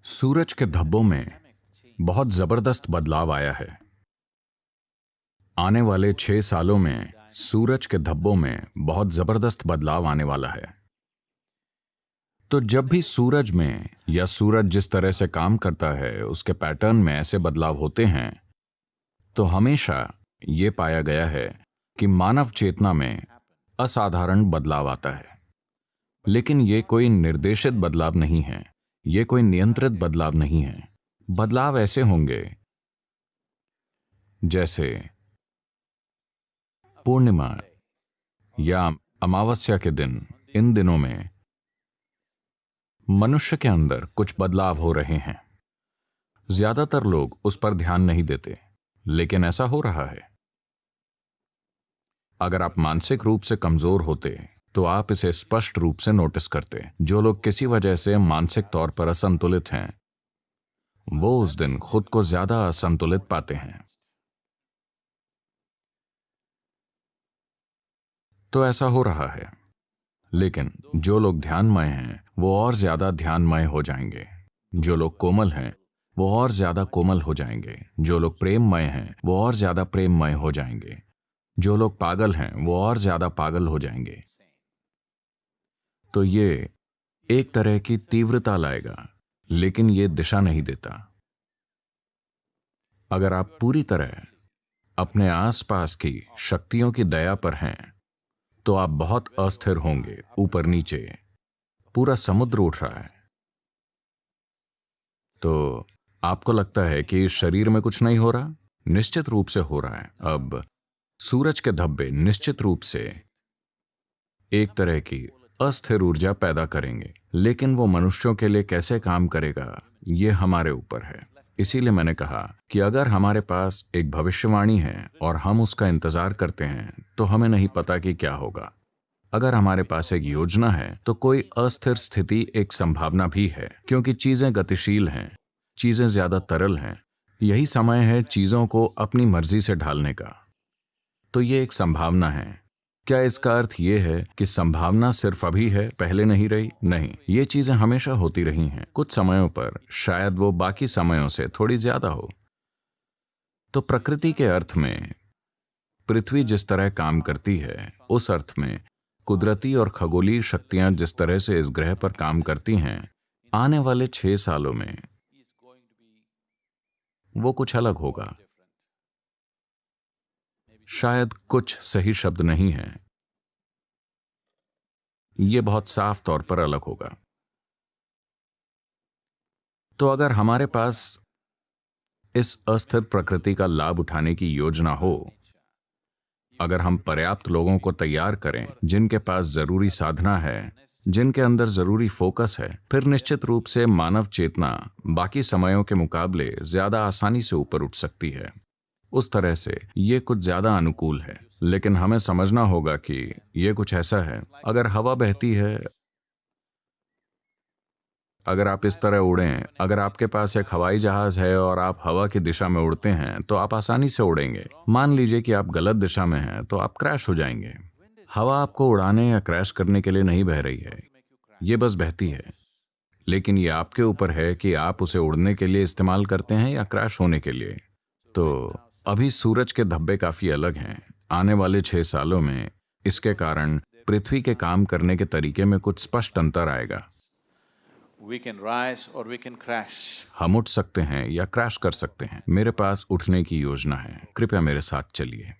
सूरज के धब्बों में बहुत जबरदस्त बदलाव आया है। आने वाले 6 सालों में सूरज के धब्बों में बहुत जबरदस्त बदलाव आने वाला है। तो जब भी सूरज में या सूरज जिस तरह से काम करता है उसके पैटर्न में ऐसे बदलाव होते हैं, तो हमेशा ये पाया गया है कि मानव चेतना में असाधारण बदलाव आता है। लेकिन ये कोई निर्देशित बदलाव नहीं है, ये कोई नियंत्रित बदलाव नहीं है। बदलाव ऐसे होंगे जैसे पूर्णिमा या अमावस्या के दिन। इन दिनों में मनुष्य के अंदर कुछ बदलाव हो रहे हैं। ज्यादातर लोग उस पर ध्यान नहीं देते, लेकिन ऐसा हो रहा है। अगर आप मानसिक रूप से कमजोर होते तो आप इसे स्पष्ट रूप से नोटिस करते। जो लोग किसी वजह से मानसिक तौर पर असंतुलित हैं, वो उस दिन खुद को ज्यादा असंतुलित पाते हैं। तो ऐसा हो रहा है। लेकिन जो लोग ध्यानमय हैं वो और ज्यादा ध्यानमय हो जाएंगे। जो लोग कोमल हैं वो और ज्यादा कोमल हो जाएंगे। जो लोग प्रेममय हैं वो और ज्यादा प्रेममय हो जाएंगे। जो लोग पागल हैं वो और ज्यादा पागल हो जाएंगे। तो ये एक तरह की तीव्रता लाएगा, लेकिन ये दिशा नहीं देता। अगर आप पूरी तरह अपने आसपास की शक्तियों की दया पर हैं, तो आप बहुत अस्थिर होंगे। ऊपर नीचे पूरा समुद्र उठ रहा है, तो आपको लगता है कि इस शरीर में कुछ नहीं हो रहा। निश्चित रूप से हो रहा है। अब सूरज के धब्बे निश्चित रूप से एक तरह की अस्थिर ऊर्जा पैदा करेंगे, लेकिन वो मनुष्यों के लिए कैसे काम करेगा, ये हमारे ऊपर है। इसीलिए मैंने कहा कि अगर हमारे पास एक भविष्यवाणी है और हम उसका इंतजार करते हैं, तो हमें नहीं पता कि क्या होगा। अगर हमारे पास एक योजना है, तो कोई अस्थिर स्थिति एक संभावना भी है, क्योंकि चीजें गतिशील हैं, चीजें ज्यादा तरल हैं। यही समय है चीजों को अपनी मर्जी से ढालने का। तो ये एक संभावना है। क्या इसका अर्थ ये है कि संभावना सिर्फ अभी है, पहले नहीं रही? नहीं, ये चीजें हमेशा होती रही हैं। कुछ समयों पर शायद वो बाकी समयों से थोड़ी ज्यादा हो। तो प्रकृति के अर्थ में पृथ्वी जिस तरह काम करती है, उस अर्थ में कुदरती और खगोलीय शक्तियां जिस तरह से इस ग्रह पर काम करती हैं, आने वाले 6 सालों में वो कुछ अलग होगा। शायद कुछ सही शब्द नहीं है, ये बहुत साफ तौर पर अलग होगा। तो अगर हमारे पास इस अस्थिर प्रकृति का लाभ उठाने की योजना हो, अगर हम पर्याप्त लोगों को तैयार करें जिनके पास जरूरी साधना है, जिनके अंदर जरूरी फोकस है, फिर निश्चित रूप से मानव चेतना बाकी समयों के मुकाबले ज्यादा आसानी से ऊपर उठ सकती है। उस तरह से ये कुछ ज्यादा अनुकूल है। लेकिन हमें समझना होगा कि ये कुछ ऐसा है, अगर हवा बहती है, अगर आप इस तरह उड़ें, अगर आपके पास एक हवाई जहाज है और आप हवा की दिशा में उड़ते हैं, तो आप आसानी से उड़ेंगे। मान लीजिए कि आप गलत दिशा में हैं, तो आप क्रैश हो जाएंगे। हवा आपको उड़ाने या क्रैश करने के लिए नहीं बह रही है, ये बस बहती है। लेकिन ये आपके ऊपर है कि आप उसे उड़ने के लिए इस्तेमाल करते हैं या क्रैश होने के लिए। तो अभी सूरज के धब्बे काफी अलग हैं। आने वाले 6 सालों में इसके कारण पृथ्वी के काम करने के तरीके में कुछ स्पष्ट अंतर आएगा। We can rise or we can crash. हम उठ सकते हैं या क्रैश कर सकते हैं। मेरे पास उठने की योजना है, कृपया मेरे साथ चलिए।